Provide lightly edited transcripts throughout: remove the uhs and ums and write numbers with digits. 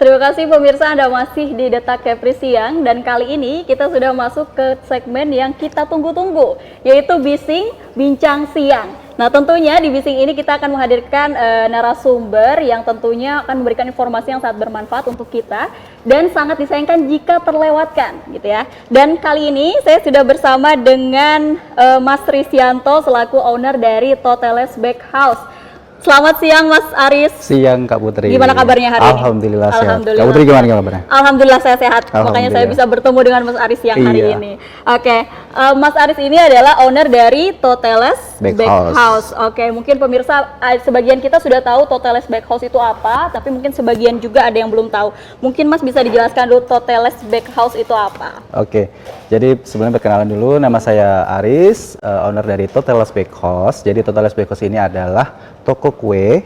Terima kasih pemirsa, Anda masih di Detak Kepri Siang, dan kali ini kita sudah masuk ke segmen yang kita tunggu-tunggu, yaitu Bising Bincang Siang. Nah, tentunya di Bising ini kita akan menghadirkan narasumber yang tentunya akan memberikan informasi yang sangat bermanfaat untuk kita dan sangat disayangkan jika terlewatkan gitu ya. Dan kali ini saya sudah bersama dengan Mas Risyanto selaku owner dari Toteles Bakehouse. Selamat siang Mas Aris. Siang Kak Putri. Gimana kabarnya hari ini? Alhamdulillah sehat. Alhamdulillah. Kak Putri gimana kabarnya? Alhamdulillah saya sehat. Makanya saya bisa bertemu dengan Mas Aris siang hari ini. Oke, Mas Aris ini adalah owner dari Toteles Bakehouse. Oke, mungkin pemirsa sebagian kita sudah tahu Toteles Bakehouse itu apa, tapi mungkin sebagian juga ada yang belum tahu. Mungkin Mas bisa dijelaskan dulu Toteles Bakehouse itu apa? Oke. Jadi sebelumnya perkenalan dulu, nama saya Aris, owner dari Toteles Bakehouse. Jadi Toteles Bakehouse ini adalah toko kue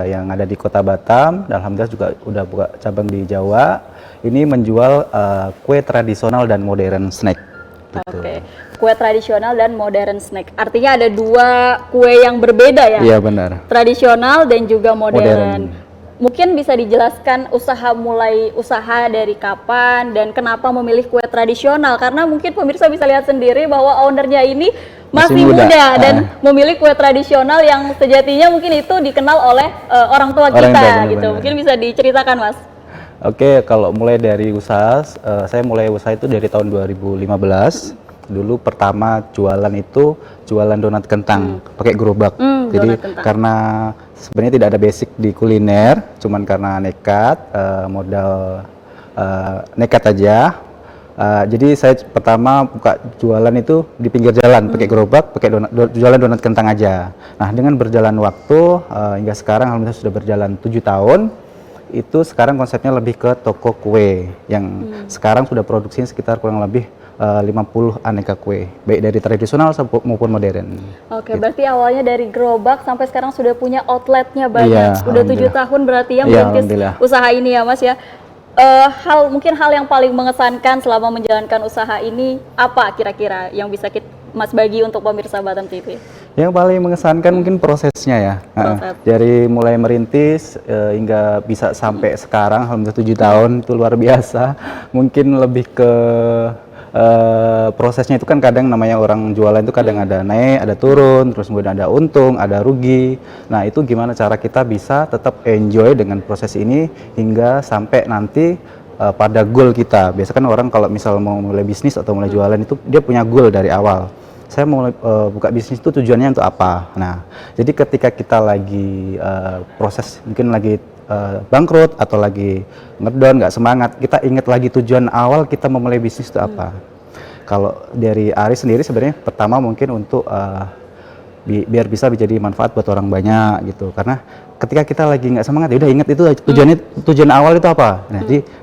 yang ada di Kota Batam, dan alhamdulillah juga udah buka cabang di Jawa. Ini menjual kue tradisional dan modern snack. Gitu. Oke, kue tradisional dan modern snack. Artinya ada dua kue yang berbeda ya? Iya benar. Tradisional dan juga modern. Mungkin bisa dijelaskan mulai usaha dari kapan dan kenapa memilih kue tradisional? Karena mungkin pemirsa bisa lihat sendiri bahwa ownernya ini masih muda dan memilih kue tradisional yang sejatinya mungkin itu dikenal oleh orang tua kita gitu. Mungkin bisa diceritakan Mas. Oke, kalau mulai dari usaha, saya mulai usaha itu dari tahun 2015. Dulu pertama jualan donat kentang pakai gerobak. Jadi karena sebenarnya tidak ada basic di kuliner, cuman karena nekat, modal nekat aja. Jadi saya pertama buka jualan itu di pinggir jalan, pakai gerobak, pakai jualan donat kentang aja. Nah, dengan berjalan waktu hingga sekarang alhamdulillah sudah berjalan 7 tahun. Itu sekarang konsepnya lebih ke toko kue yang sekarang sudah produksinya sekitar kurang lebih 50 aneka kue, baik dari tradisional maupun modern. Oke, berarti awalnya dari gerobak sampai sekarang sudah punya outletnya banyak. Sudah 7 tahun berarti ya merintis usaha ini ya Mas ya. Mungkin hal yang paling mengesankan selama menjalankan usaha ini apa kira-kira yang bisa Mas bagi untuk pemirsa Batam TV? Yang paling mengesankan mungkin prosesnya ya. Dari mulai merintis hingga bisa sampai sekarang alhamdulillah 7 tahun itu luar biasa. Mungkin lebih ke prosesnya itu kan kadang namanya orang jualan itu kadang ada naik, ada turun, terus kemudian ada untung, ada rugi. Nah, itu gimana cara kita bisa tetap enjoy dengan proses ini hingga sampai nanti pada goal kita. Biasanya kan orang kalau misal mau mulai bisnis atau mulai jualan itu dia punya goal dari awal. Saya mau buka bisnis itu tujuannya untuk apa? Nah, jadi ketika kita lagi proses mungkin lagi bangkrut atau lagi ngedown, nggak semangat, kita ingat lagi tujuan awal kita memulai bisnis itu apa. Kalau dari Aris sendiri sebenarnya pertama mungkin untuk biar bisa menjadi manfaat buat orang banyak gitu, karena ketika kita lagi nggak semangat ya udah ingat itu tujuan awal itu apa,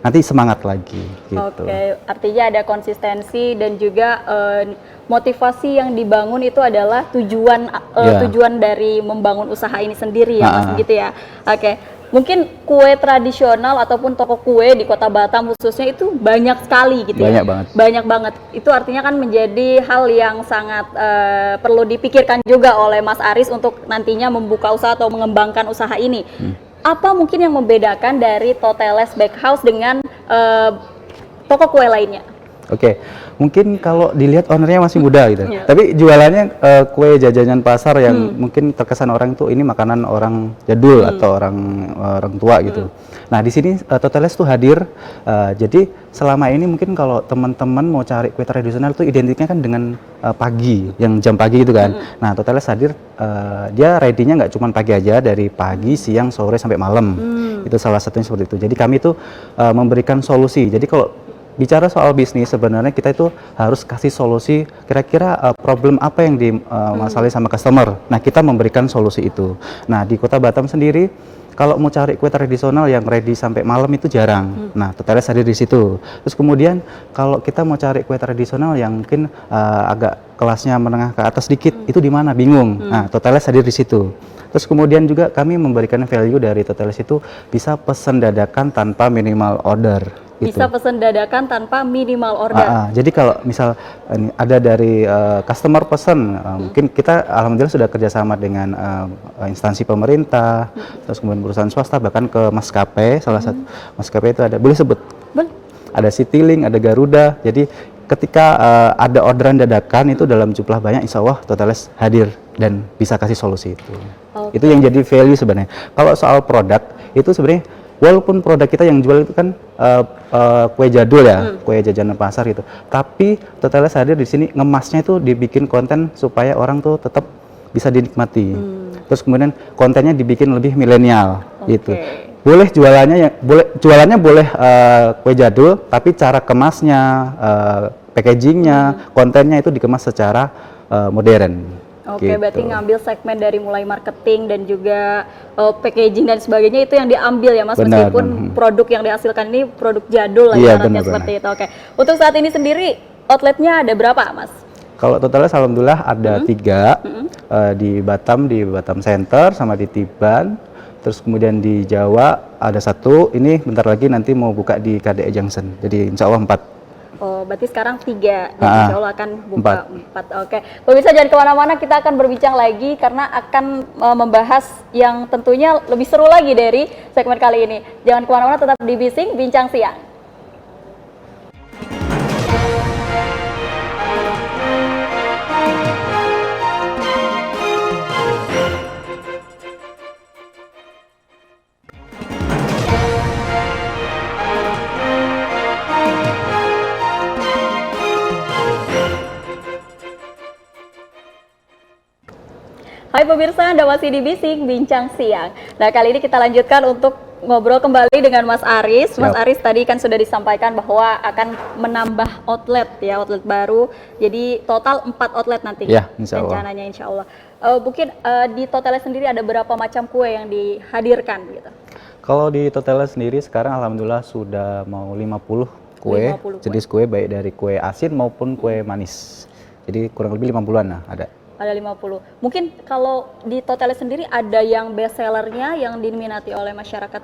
nanti semangat lagi gitu. Oke, artinya ada konsistensi dan juga motivasi yang dibangun itu adalah tujuan dari membangun usaha ini sendiri ya Mas gitu ya. Oke. Mungkin kue tradisional ataupun toko kue di Kota Batam khususnya itu banyak sekali gitu ya. Banyak banget. Itu artinya kan menjadi hal yang sangat perlu dipikirkan juga oleh Mas Aris untuk nantinya membuka usaha atau mengembangkan usaha ini. Apa mungkin yang membedakan dari Toteles Bakehouse dengan toko kue lainnya? Oke, mungkin kalau dilihat ownernya masih muda gitu, tapi jualannya kue jajanan pasar yang mungkin terkesan orang itu ini makanan orang jadul atau orang tua gitu. Nah, di sini Toteles tuh hadir, jadi selama ini mungkin kalau teman-teman mau cari kue tradisional tuh identiknya kan dengan pagi, yang jam pagi gitu kan. Nah, Toteles hadir, dia ready-nya nggak cuma pagi aja, dari pagi, siang, sore sampai malam. Itu salah satunya seperti itu. Jadi kami tuh memberikan solusi. Jadi kalau bicara soal bisnis sebenarnya kita itu harus kasih solusi kira-kira problem apa yang dimasalahi sama customer. Nah, kita memberikan solusi itu. Nah, di Kota Batam sendiri kalau mau cari kue tradisional yang ready sampai malam itu jarang. Nah, Toteles hadir di situ. Terus kemudian kalau kita mau cari kue tradisional yang mungkin agak kelasnya menengah ke atas sedikit, itu di mana? Bingung. Nah, Toteles hadir di situ. Terus kemudian juga kami memberikan value dari Toteles itu bisa pesan dadakan tanpa minimal order. Bisa pesan dadakan tanpa minimal order. Jadi kalau misal ada dari customer pesan, mungkin kita alhamdulillah sudah kerjasama dengan instansi pemerintah, terus kemudian perusahaan swasta, bahkan ke maskapai, salah satu maskapai itu ada, boleh sebut? Boleh. Ada Citylink, ada Garuda. Jadi ketika ada orderan dadakan itu dalam jumlah banyak, insya Allah Totales hadir dan bisa kasih solusi itu. Itu yang jadi value sebenarnya. Kalau soal produk itu sebenarnya, walaupun produk kita yang jual itu kan kue jadul ya, kue jajanan pasar gitu. Tapi Totales hadir di sini, ngemasnya itu dibikin konten supaya orang tuh tetap bisa dinikmati. Terus kemudian kontennya dibikin lebih milenial gitu. Boleh jualannya boleh kue jadul, tapi cara kemasnya, packagingnya, kontennya itu dikemas secara modern. Oke, berarti ngambil segmen dari mulai marketing dan juga packaging dan sebagainya itu yang diambil ya Mas, meskipun produk yang dihasilkan ini produk jadul lah ibaratnya seperti itu. Oke, untuk saat ini sendiri outletnya ada berapa Mas? Kalau totalnya alhamdulillah ada 3 di Batam Center sama di Tiban, terus kemudian di Jawa ada 1, ini bentar lagi nanti mau buka di KDE Junction, jadi insya Allah 4. Oh, berarti sekarang 3 dan insya Allah akan buka 4. Oke, pemirsa jangan kemana-mana, kita akan berbincang lagi karena akan membahas yang tentunya lebih seru lagi dari segmen kali ini. Jangan kemana-mana, tetap di Bising Bincang Siang. Hai pemirsa, Anda masih di Bising Bincang Siang. Nah, kali ini kita lanjutkan untuk ngobrol kembali dengan Mas Aris. Mas Aris tadi kan sudah disampaikan bahwa akan menambah outlet ya, outlet baru. Jadi total 4 outlet nanti rencananya insya Allah. Mungkin di Totales sendiri ada berapa macam kue yang dihadirkan gitu? Kalau di Totales sendiri sekarang alhamdulillah sudah mau 50 kue, jenis kue baik dari kue asin maupun kue manis. Jadi kurang lebih 50-an lah ada. Ada 50. Mungkin kalau di Totales sendiri ada yang best sellernya yang diminati oleh masyarakat?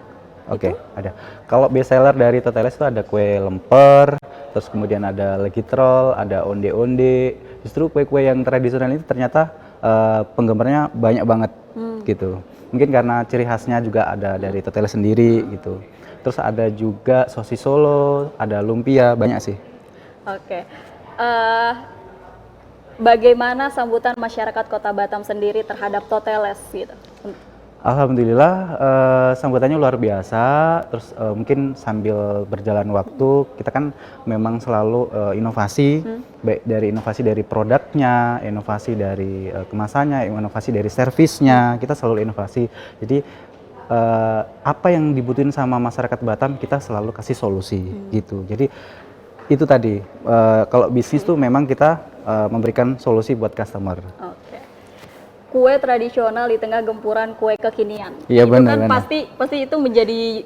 Oke, ada. Kalau best seller dari Totales itu ada kue lemper, terus kemudian ada legitrol, ada onde-onde. Justru kue-kue yang tradisional ini ternyata penggemarnya banyak banget gitu. Mungkin karena ciri khasnya juga ada dari Totales sendiri gitu. Terus ada juga sosis Solo, ada lumpia, banyak sih. Oke. Bagaimana sambutan masyarakat Kota Batam sendiri terhadap Totales gitu? Alhamdulillah sambutannya luar biasa. Terus mungkin sambil berjalan waktu kita kan memang selalu inovasi, baik dari inovasi dari produknya, inovasi dari kemasannya, inovasi dari servisnya, kita selalu inovasi. Jadi apa yang dibutuhin sama masyarakat Batam kita selalu kasih solusi gitu. Jadi itu tadi kalau bisnis tuh memang kita memberikan solusi buat customer. Oke. Kue tradisional di tengah gempuran kue kekinian. Iya benar. Kan pasti itu menjadi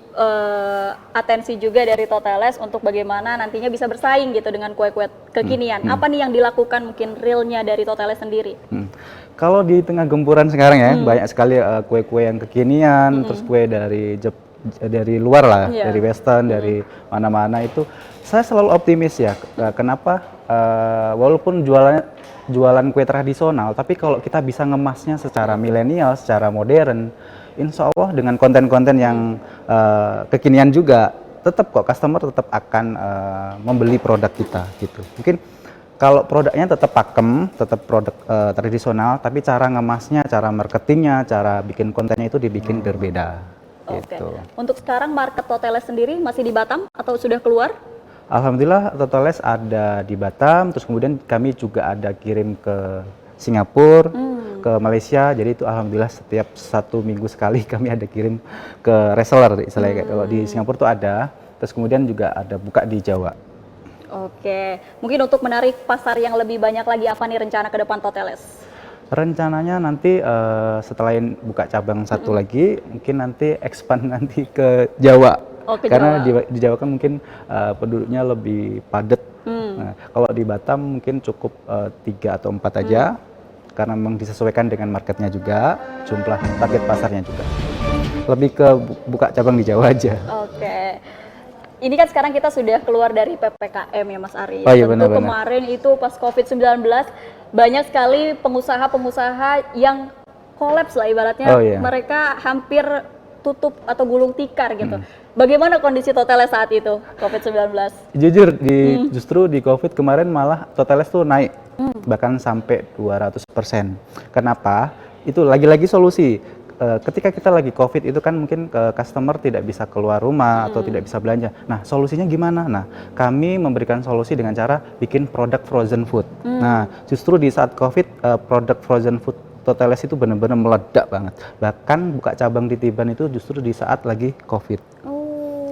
atensi juga dari Totales untuk bagaimana nantinya bisa bersaing gitu dengan kue-kue kekinian. Apa nih yang dilakukan mungkin realnya dari Totales sendiri? Kalau di tengah gempuran sekarang ya banyak sekali kue-kue yang kekinian, terus kue dari luar lah, dari Western, dari mana-mana itu. Saya selalu optimis ya. Kenapa? Walaupun jualan kue tradisional, tapi kalau kita bisa ngemasnya secara milenial, secara modern, insya Allah dengan konten-konten yang kekinian juga, tetap kok customer tetap akan membeli produk kita gitu. Mungkin kalau produknya tetap pakem, tetap produk tradisional, tapi cara ngemasnya, cara marketingnya, cara bikin kontennya itu dibikin berbeda. Gitu. Untuk sekarang market Totales sendiri masih di Batam atau sudah keluar? Alhamdulillah Totales ada di Batam, terus kemudian kami juga ada kirim ke Singapura, ke Malaysia. Jadi itu alhamdulillah setiap 1 minggu sekali kami ada kirim ke reseller. Kalau di Singapura tuh ada, terus kemudian juga ada buka di Jawa. Oke, mungkin untuk menarik pasar yang lebih banyak lagi, apa nih rencana ke depan Totales? Rencananya nanti setelah buka cabang 1 lagi, mungkin nanti expand nanti ke Jawa. Karena di Jawa kan mungkin penduduknya lebih padat. Nah, kalau di Batam mungkin cukup 3 atau 4 aja, karena memang disesuaikan dengan marketnya juga, jumlah target pasarnya juga. Lebih ke buka cabang di Jawa aja. Oke. ini kan sekarang kita sudah keluar dari PPKM ya Mas Aris. Oh iya, Tentu benar-benar. kemarin itu pas COVID-19 banyak sekali pengusaha-pengusaha yang kolaps lah ibaratnya. Oh iya. Mereka hampir tutup atau gulung tikar gitu. Bagaimana kondisi Toteles saat itu COVID-19? Jujur justru di COVID kemarin malah Toteles tuh naik bahkan sampai 200%. Kenapa? Itu lagi-lagi solusi. Ketika kita lagi COVID itu kan mungkin customer tidak bisa keluar rumah atau tidak bisa belanja. Nah, solusinya gimana? Nah, kami memberikan solusi dengan cara bikin produk frozen food. Nah, justru di saat COVID produk frozen food Toteles itu benar-benar meledak banget. Bahkan buka cabang di Tiban itu justru di saat lagi COVID.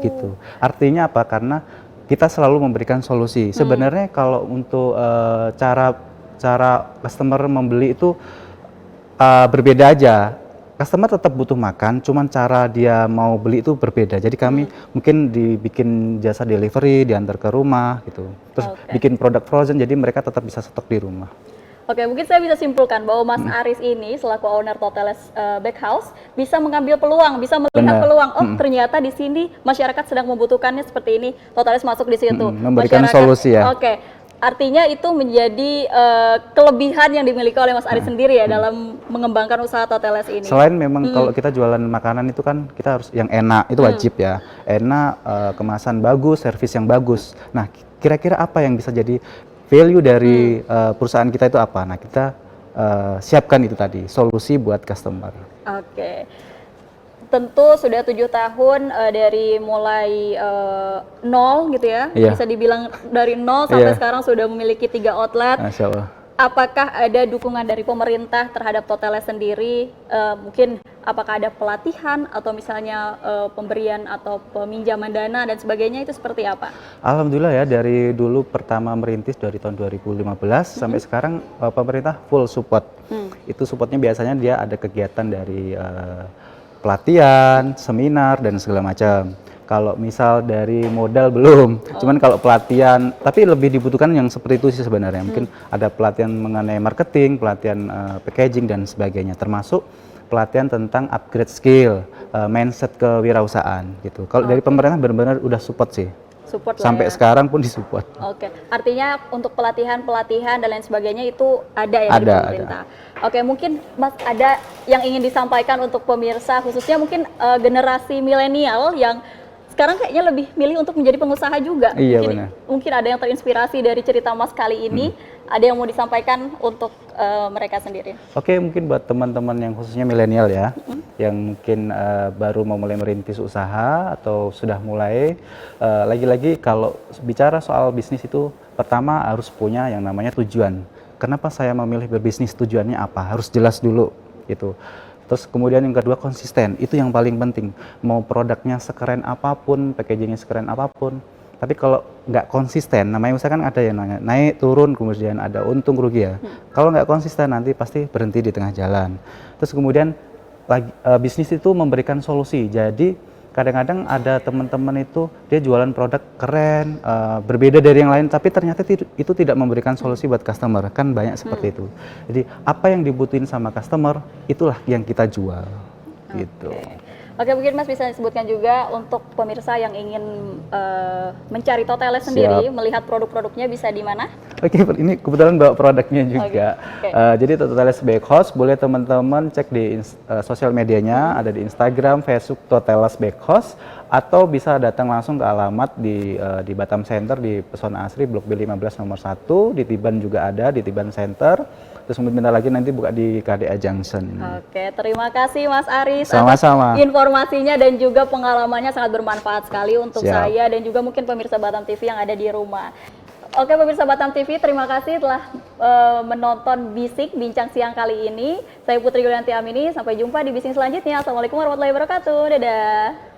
Gitu. Artinya apa? Karena kita selalu memberikan solusi. Sebenarnya kalau untuk cara customer membeli itu berbeda aja. Customer tetap butuh makan, cuman cara dia mau beli itu berbeda. Jadi kami mungkin dibikin jasa delivery, diantar ke rumah gitu. Terus bikin produk frozen, jadi mereka tetap bisa stok di rumah. Oke, mungkin saya bisa simpulkan bahwa Mas Aris ini selaku owner Toteles Bakehouse bisa mengambil peluang, bisa melihat peluang. Oh, ternyata di sini masyarakat sedang membutuhkannya seperti ini. Toteles masuk di situ. Memberikan solusi ya. Oke. Artinya itu menjadi kelebihan yang dimiliki oleh Mas Aris sendiri ya dalam mengembangkan usaha Toteles ini. Selain memang kalau kita jualan makanan itu kan kita harus yang enak, itu wajib ya. Enak, kemasan bagus, servis yang bagus. Nah, kira-kira apa yang bisa jadi value dari perusahaan kita itu apa? Nah, kita siapkan itu tadi, solusi buat customer. Oke. Tentu sudah 7 tahun dari mulai nol gitu ya, bisa dibilang dari nol sampai sekarang sudah memiliki 3 outlet. Masya Allah. Apakah ada dukungan dari pemerintah terhadap Toteles sendiri? Mungkin apakah ada pelatihan atau misalnya pemberian atau peminjaman dana dan sebagainya, itu seperti apa? Alhamdulillah ya, dari dulu pertama merintis dari tahun 2015 sampai sekarang pemerintah full support. Itu supportnya biasanya dia ada kegiatan dari pelatihan, seminar, dan segala macam. Kalau misal dari modal belum, cuman kalau pelatihan, tapi lebih dibutuhkan yang seperti itu sih sebenarnya. Mungkin ada pelatihan mengenai marketing, pelatihan packaging, dan sebagainya. Termasuk pelatihan tentang upgrade skill, mindset kewirausahaan gitu. Kalau dari pemerintah benar-benar udah support sih. Support sampai ya. Sekarang pun disupport. Oke, artinya untuk pelatihan dan lain sebagainya itu ada ya dari pemerintah. Oke, mungkin Mas ada yang ingin disampaikan untuk pemirsa, khususnya mungkin generasi milenial yang sekarang kayaknya lebih milih untuk menjadi pengusaha juga. Iya, benar. Mungkin ada yang terinspirasi dari cerita Mas kali ini. Ada yang mau disampaikan untuk mereka sendiri? Oke, mungkin buat teman-teman yang khususnya milenial ya, yang mungkin baru mau mulai merintis usaha atau sudah mulai, lagi-lagi kalau bicara soal bisnis itu pertama harus punya yang namanya tujuan. Kenapa saya memilih berbisnis, tujuannya apa? Harus jelas dulu gitu. Terus kemudian yang kedua konsisten, itu yang paling penting. Mau produknya sekeren apapun, packagingnya sekeren apapun, tapi kalau nggak konsisten, namanya misalkan ada yang nanya, naik turun kemudian ada untung rugi ya. Kalau nggak konsisten nanti pasti berhenti di tengah jalan. Terus kemudian bisnis itu memberikan solusi. Jadi kadang-kadang ada teman-teman itu dia jualan produk keren, berbeda dari yang lain, tapi ternyata itu tidak memberikan solusi buat customer. Kan banyak seperti itu. Jadi apa yang dibutuhin sama customer, itulah yang kita jual. Gitu. Oke, mungkin Mas bisa disebutkan juga untuk pemirsa yang ingin mencari Toteles sendiri, melihat produk-produknya bisa di mana? Oke, ini kebetulan bawa produknya juga. Jadi Toteles Bakehouse, boleh teman-teman cek di sosial medianya, ada di Instagram, Facebook Toteles Bakehouse, atau bisa datang langsung ke alamat di Batam Center di Pesona Asri Blok B15 nomor 1, di Tiban juga ada di Tiban Center. Terus bentar lagi nanti buka di KDA Junction. Oke, terima kasih Mas Aris. Sama-sama. Informasinya dan juga pengalamannya sangat bermanfaat sekali untuk saya dan juga mungkin pemirsa Batam TV yang ada di rumah. Oke, pemirsa Batam TV, terima kasih telah menonton Bisik Bincang Siang kali ini. Saya Putri Yulianti Amini, sampai jumpa di bisnis selanjutnya. Assalamualaikum warahmatullahi wabarakatuh. Dadah.